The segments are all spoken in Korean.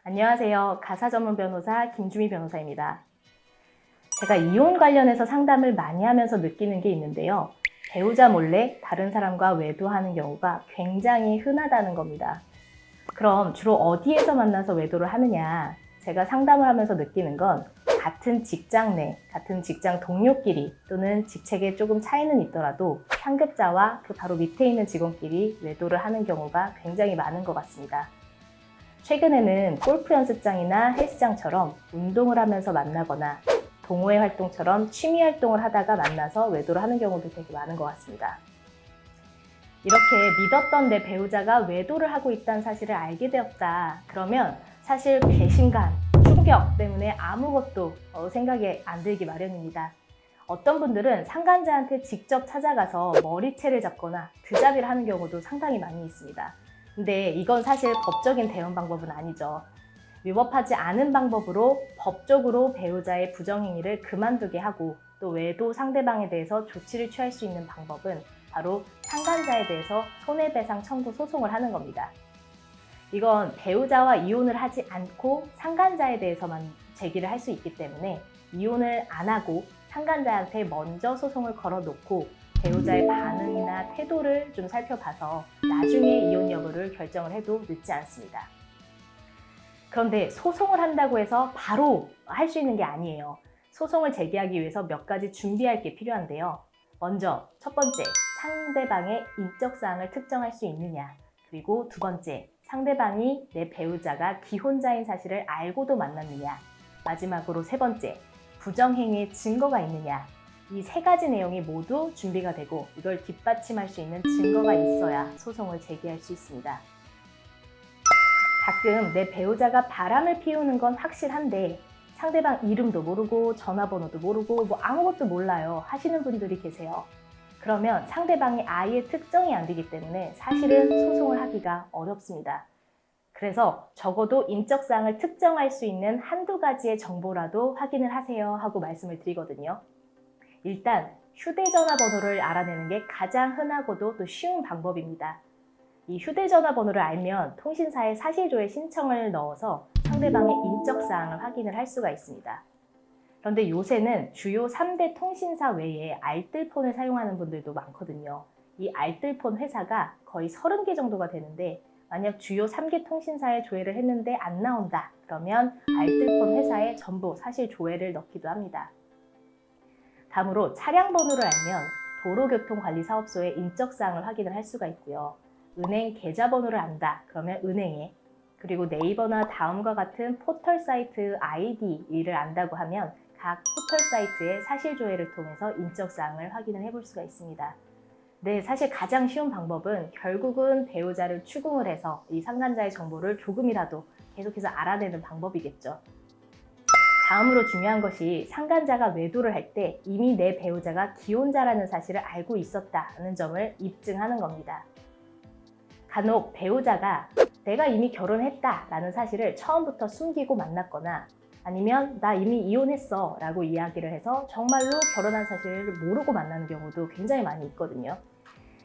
안녕하세요. 가사 전문 변호사 김주미 변호사입니다. 제가 이혼 관련해서 상담을 많이 하면서 느끼는 게 있는데요. 배우자 몰래 다른 사람과 외도하는 경우가 굉장히 흔하다는 겁니다. 그럼 주로 어디에서 만나서 외도를 하느냐? 제가 상담을 하면서 느끼는 건 같은 직장 내, 같은 직장 동료끼리 또는 직책에 조금 차이는 있더라도 상급자와 그 바로 밑에 있는 직원끼리 외도를 하는 경우가 굉장히 많은 것 같습니다. 최근에는 골프 연습장이나 헬스장처럼 운동을 하면서 만나거나 동호회 활동처럼 취미 활동을 하다가 만나서 외도를 하는 경우도 되게 많은 것 같습니다. 이렇게 믿었던 내 배우자가 외도를 하고 있다는 사실을 알게 되었다. 그러면 사실 배신감, 충격 때문에 아무것도 생각이 안 들기 마련입니다. 어떤 분들은 상간자한테 직접 찾아가서 머리채를 잡거나 드잡이를 하는 경우도 상당히 많이 있습니다. 근데 이건 사실 법적인 대응 방법은 아니죠. 위법하지 않은 방법으로 법적으로 배우자의 부정행위를 그만두게 하고 또 외도 상대방에 대해서 조치를 취할 수 있는 방법은 바로 상간자에 대해서 손해배상 청구 소송을 하는 겁니다. 이건 배우자와 이혼을 하지 않고 상간자에 대해서만 제기를 할 수 있기 때문에 이혼을 안 하고 상간자한테 먼저 소송을 걸어놓고 배우자의 반응이나 태도를 좀 살펴봐서 나중에 이혼 여부를 결정을 해도 늦지 않습니다. 그런데 소송을 한다고 해서 바로 할 수 있는 게 아니에요. 소송을 제기하기 위해서 몇 가지 준비할 게 필요한데요. 먼저 첫 번째, 상대방의 인적사항을 특정할 수 있느냐. 그리고 두 번째, 상대방이 내 배우자가 기혼자인 사실을 알고도 만났느냐. 마지막으로 세 번째, 부정행위의 증거가 있느냐. 이 세 가지 내용이 모두 준비가 되고 이걸 뒷받침할 수 있는 증거가 있어야 소송을 제기할 수 있습니다. 가끔 내 배우자가 바람을 피우는 건 확실한데 상대방 이름도 모르고 전화번호도 모르고 뭐 아무것도 몰라요 하시는 분들이 계세요. 그러면 상대방이 아예 특정이 안 되기 때문에 사실은 소송을 하기가 어렵습니다. 그래서 적어도 인적사항을 특정할 수 있는 한두 가지의 정보라도 확인을 하세요 하고 말씀을 드리거든요. 일단 휴대전화 번호를 알아내는 게 가장 흔하고도 또 쉬운 방법입니다. 이 휴대전화 번호를 알면 통신사에 사실조회 신청을 넣어서 상대방의 인적사항을 확인을 할 수가 있습니다. 그런데 요새는 주요 3대 통신사 외에 알뜰폰을 사용하는 분들도 많거든요. 이 알뜰폰 회사가 거의 30개 정도가 되는데 만약 주요 3개 통신사에 조회를 했는데 안 나온다 그러면 알뜰폰 회사에 전부 사실 조회를 넣기도 합니다. 다음으로 차량 번호를 알면 도로교통관리사업소의 인적사항을 확인을 할 수가 있고요. 은행 계좌번호를 안다 그러면 은행에, 그리고 네이버나 다음과 같은 포털 사이트 아이디를 안다고 하면 각 포털 사이트의 사실조회를 통해서 인적사항을 확인을 해볼 수가 있습니다. 네, 사실 가장 쉬운 방법은 결국은 배우자를 추궁을 해서 이 상간자의 정보를 조금이라도 계속해서 알아내는 방법이겠죠. 다음으로 중요한 것이 상간자가 외도를 할 때 이미 내 배우자가 기혼자라는 사실을 알고 있었다는 점을 입증하는 겁니다. 간혹 배우자가 내가 이미 결혼했다 라는 사실을 처음부터 숨기고 만났거나 아니면 나 이미 이혼했어 라고 이야기를 해서 정말로 결혼한 사실을 모르고 만나는 경우도 굉장히 많이 있거든요.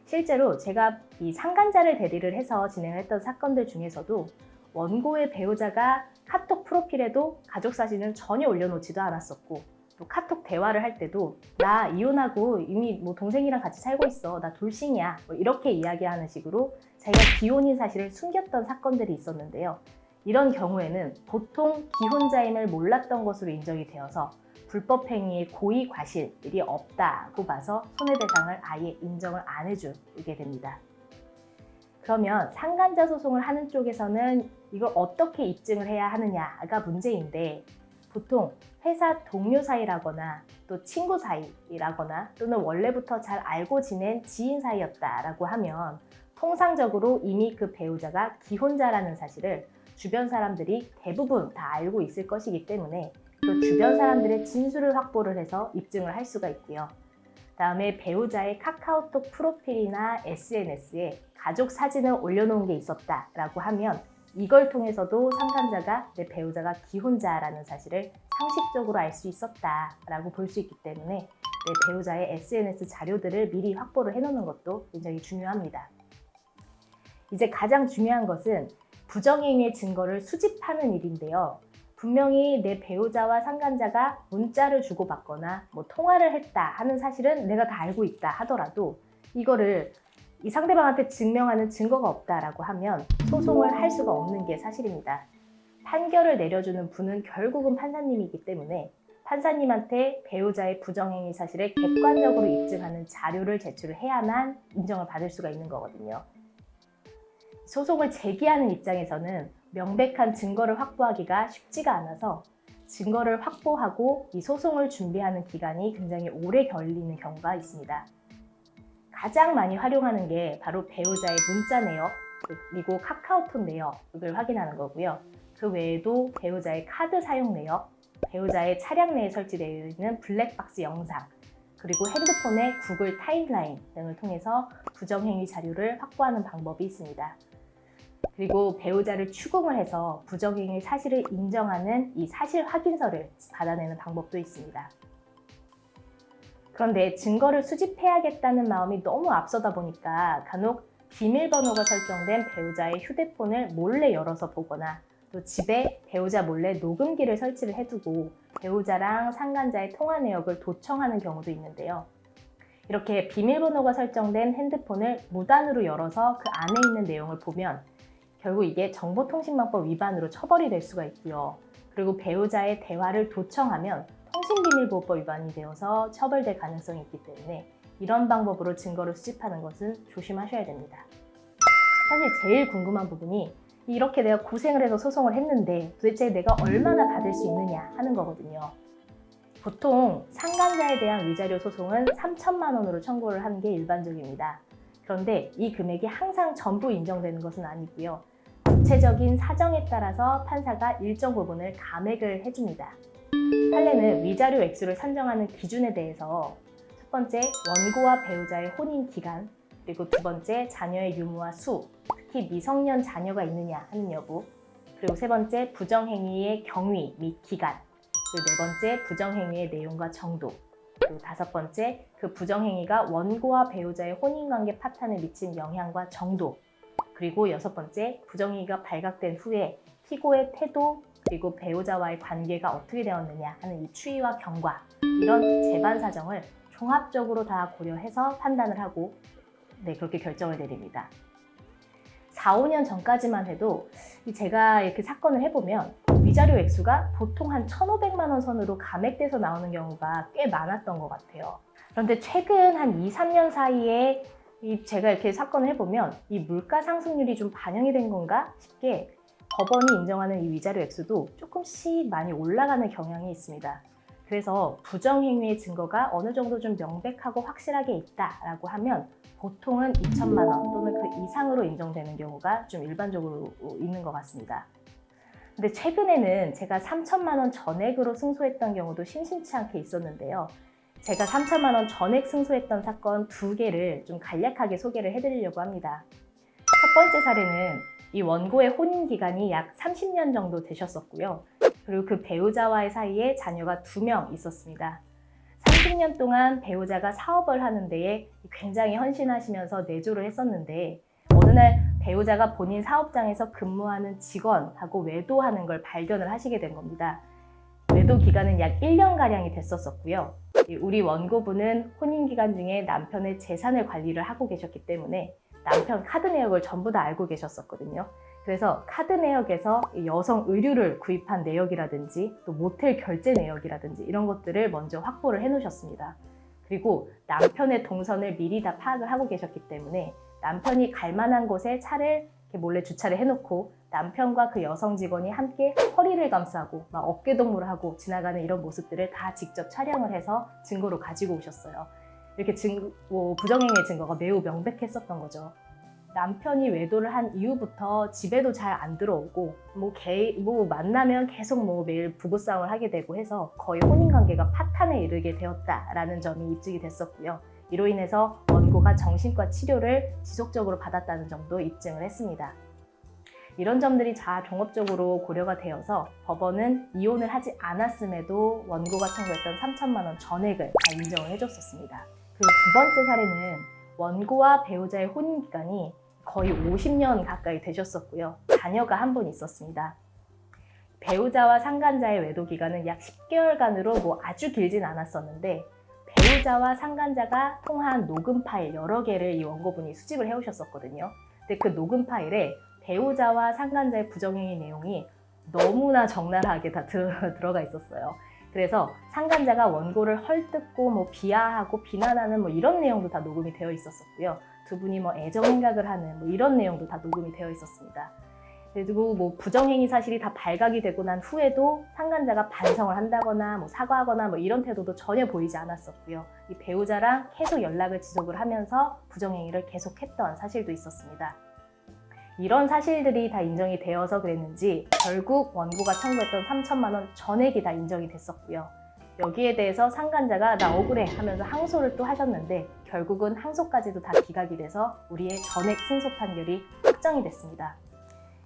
실제로 제가 이 상간자를 대리를 해서 진행을 했던 사건들 중에서도 원고의 배우자가 카톡 프로필에도 가족 사진은 전혀 올려놓지도 않았었고 또 카톡 대화를 할 때도 나 이혼하고 이미 뭐 동생이랑 같이 살고 있어 나 돌싱이야 뭐 이렇게 이야기하는 식으로 자기가 기혼인 사실을 숨겼던 사건들이 있었는데요. 이런 경우에는 보통 기혼자임을 몰랐던 것으로 인정이 되어서 불법행위의 고의 과실이 없다고 봐서 손해배상을 아예 인정을 안 해주게 됩니다. 그러면 상간자 소송을 하는 쪽에서는 이걸 어떻게 입증을 해야 하느냐가 문제인데 보통 회사 동료 사이라거나 또 친구 사이라거나 또는 원래부터 잘 알고 지낸 지인 사이였다라고 하면 통상적으로 이미 그 배우자가 기혼자라는 사실을 주변 사람들이 대부분 다 알고 있을 것이기 때문에 또 주변 사람들의 진술을 확보를 해서 입증을 할 수가 있고요. 다음에 배우자의 카카오톡 프로필이나 SNS에 가족 사진을 올려놓은 게 있었다라고 하면 이걸 통해서도 상간자가 내 배우자가 기혼자라는 사실을 상식적으로 알 수 있었다라고 볼 수 있기 때문에 내 배우자의 SNS 자료들을 미리 확보를 해놓는 것도 굉장히 중요합니다. 이제 가장 중요한 것은 부정행위의 증거를 수집하는 일인데요. 분명히 내 배우자와 상간자가 문자를 주고받거나 통화를 했다 하는 사실은 내가 다 알고 있다 하더라도 이거를 이 상대방한테 증명하는 증거가 없다라고 하면 소송을 할 수가 없는 게 사실입니다. 판결을 내려주는 분은 결국은 판사님이기 때문에 판사님한테 배우자의 부정행위 사실을 객관적으로 입증하는 자료를 제출을 해야만 인정을 받을 수가 있는 거거든요. 소송을 제기하는 입장에서는 명백한 증거를 확보하기가 쉽지가 않아서 증거를 확보하고 이 소송을 준비하는 기간이 굉장히 오래 걸리는 경우가 있습니다. 가장 많이 활용하는 게 바로 배우자의 문자 내역, 그리고 카카오톡 내역을 확인하는 거고요. 그 외에도 배우자의 카드 사용 내역, 배우자의 차량 내에 설치되어 있는 블랙박스 영상, 그리고 핸드폰의 구글 타임라인 등을 통해서 부정행위 자료를 확보하는 방법이 있습니다. 그리고 배우자를 추궁을 해서 부정행위 사실을 인정하는 이 사실 확인서를 받아내는 방법도 있습니다. 그런데 증거를 수집해야겠다는 마음이 너무 앞서다 보니까 간혹 비밀번호가 설정된 배우자의 휴대폰을 몰래 열어서 보거나 또 집에 배우자 몰래 녹음기를 설치를 해두고 배우자랑 상간자의 통화 내역을 도청하는 경우도 있는데요. 이렇게 비밀번호가 설정된 핸드폰을 무단으로 열어서 그 안에 있는 내용을 보면 결국 이게 정보통신망법 위반으로 처벌이 될 수가 있고요. 그리고 배우자의 대화를 도청하면 통신비밀보호법 위반이 되어서 처벌될 가능성이 있기 때문에 이런 방법으로 증거를 수집하는 것은 조심하셔야 됩니다. 사실 제일 궁금한 부분이 이렇게 내가 고생을 해서 소송을 했는데 도대체 내가 얼마나 받을 수 있느냐 하는 거거든요. 보통 상간자에 대한 위자료 소송은 3천만 원으로 청구를 하는 게 일반적입니다. 그런데 이 금액이 항상 전부 인정되는 것은 아니고요. 구체적인 사정에 따라서 판사가 일정 부분을 감액을 해줍니다. 판례는 위자료 액수를 산정하는 기준에 대해서 첫 번째, 원고와 배우자의 혼인 기간, 그리고 두 번째, 자녀의 유무와 수, 특히 미성년 자녀가 있느냐 하는 여부, 그리고 세 번째, 부정행위의 경위 및 기간, 그리고 네 번째, 부정행위의 내용과 정도, 그리고 다섯 번째, 그 부정행위가 원고와 배우자의 혼인관계 파탄에 미친 영향과 정도, 그리고 여섯 번째, 부정행위가 발각된 후에 피고의 태도, 그리고 배우자와의 관계가 어떻게 되었느냐 하는 이 추이와 경과, 이런 재반 사정을 종합적으로 다 고려해서 판단을 하고 그렇게 결정을 내립니다. 4, 5년 전까지만 해도 제가 이렇게 사건을 해보면 위자료 액수가 보통 한 1,500만 원 선으로 감액돼서 나오는 경우가 꽤 많았던 것 같아요. 그런데 최근 한 2, 3년 사이에 제가 이렇게 사건을 해보면 이 물가 상승률이 좀 반영이 된 건가 싶게 법원이 인정하는 이 위자료 액수도 조금씩 많이 올라가는 경향이 있습니다. 그래서 부정행위의 증거가 어느 정도 좀 명백하고 확실하게 있다라고 하면 보통은 2천만 원 또는 그 이상으로 인정되는 경우가 좀 일반적으로 있는 것 같습니다. 근데 최근에는 제가 3천만 원 전액으로 승소했던 경우도 심심치 않게 있었는데요. 제가 3천만 원 전액 승소했던 사건 2개를 좀 간략하게 소개를 해드리려고 합니다. 첫 번째 사례는 이 원고의 혼인 기간이 약 30년 정도 되셨었고요. 그리고 그 배우자와의 사이에 자녀가 2명 있었습니다. 30년 동안 배우자가 사업을 하는 데에 굉장히 헌신하시면서 내조를 했었는데 어느 날 배우자가 본인 사업장에서 근무하는 직원하고 외도하는 걸 발견을 하시게 된 겁니다. 외도 기간은 약 1년가량이 됐었고요. 우리 원고분은 혼인 기간 중에 남편의 재산을 관리를 하고 계셨기 때문에 남편 카드 내역을 전부 다 알고 계셨었거든요. 그래서 카드 내역에서 여성 의류를 구입한 내역이라든지 또 모텔 결제 내역이라든지 이런 것들을 먼저 확보를 해 놓으셨습니다. 그리고 남편의 동선을 미리 다 파악을 하고 계셨기 때문에 남편이 갈 만한 곳에 차를 이렇게 몰래 주차를 해놓고 남편과 그 여성 직원이 함께 허리를 감싸고 막 어깨동무를 하고 지나가는 이런 모습들을 다 직접 촬영을 해서 증거로 가지고 오셨어요. 이렇게 부정행위의 증거가 매우 명백했었던 거죠. 남편이 외도를 한 이후부터 집에도 잘 안 들어오고 만나면 계속 매일 부부싸움을 하게 되고 해서 거의 혼인관계가 파탄에 이르게 되었다라는 점이 입증이 됐었고요. 이로 인해서 원고가 정신과 치료를 지속적으로 받았다는 점도 입증을 했습니다. 이런 점들이 다 종합적으로 고려가 되어서 법원은 이혼을 하지 않았음에도 원고가 청구했던 3천만 원 전액을 다 인정을 해줬었습니다. 그리고 두 번째 사례는 원고와 배우자의 혼인 기간이 거의 50년 가까이 되셨었고요. 자녀가 한 분 있었습니다. 배우자와 상간자의 외도 기간은 약 10개월간으로 뭐 아주 길진 않았었는데 배우자와 상간자가 통화한 녹음 파일 여러 개를 이 원고분이 수집을 해오셨었거든요. 근데 그 녹음 파일에 배우자와 상간자의 부정행위 내용이 너무나 적나라하게 다 들어가 있었어요. 그래서 상간자가 원고를 헐뜯고 뭐 비하하고 비난하는 뭐 이런 내용도 다 녹음이 되어 있었었고요. 두 분이 뭐 애정 행각을 하는 뭐 이런 내용도 다 녹음이 되어 있었습니다. 그리고 뭐 부정행위 사실이 다 발각이 되고 난 후에도 상간자가 반성을 한다거나 뭐 사과하거나 뭐 이런 태도도 전혀 보이지 않았었고요. 이 배우자랑 계속 연락을 지속을 하면서 부정행위를 계속했던 사실도 있었습니다. 이런 사실들이 다 인정이 되어서 그랬는지 결국 원고가 청구했던 3천만 원 전액이 다 인정이 됐었고요. 여기에 대해서 상간자가 나 억울해 하면서 항소를 또 하셨는데 결국은 항소까지도 다 기각이 돼서 우리의 전액 승소 판결이 확정이 됐습니다.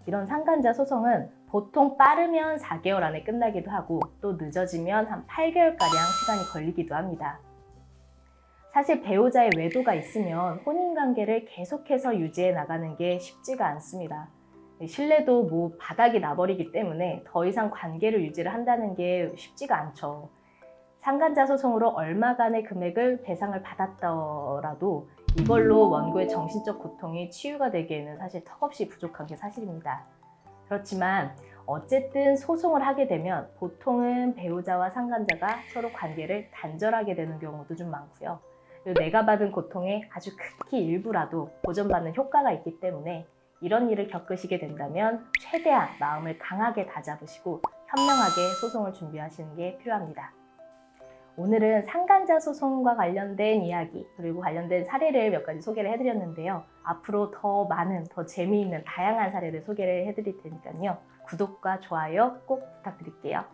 이런 상간자 소송은 보통 빠르면 4개월 안에 끝나기도 하고 또 늦어지면 한 8개월가량 시간이 걸리기도 합니다. 사실 배우자의 외도가 있으면 혼인관계를 계속해서 유지해 나가는 게 쉽지가 않습니다. 신뢰도 뭐 바닥이 나버리기 때문에 더 이상 관계를 유지를 한다는 게 쉽지가 않죠. 상간자 소송으로 얼마간의 금액을 배상을 받았더라도 이걸로 원고의 정신적 고통이 치유가 되기에는 사실 턱없이 부족한 게 사실입니다. 그렇지만 어쨌든 소송을 하게 되면 보통은 배우자와 상간자가 서로 관계를 단절하게 되는 경우도 좀 많고요. 그리고 내가 받은 고통의 아주 극히 일부라도 보전받는 효과가 있기 때문에 이런 일을 겪으시게 된다면 최대한 마음을 강하게 다잡으시고 현명하게 소송을 준비하시는 게 필요합니다. 오늘은 상간자 소송과 관련된 이야기 그리고 관련된 사례를 몇 가지 소개를 해드렸는데요. 앞으로 더 많은, 더 재미있는 다양한 사례를 소개를 해드릴 테니까요. 구독과 좋아요 꼭 부탁드릴게요.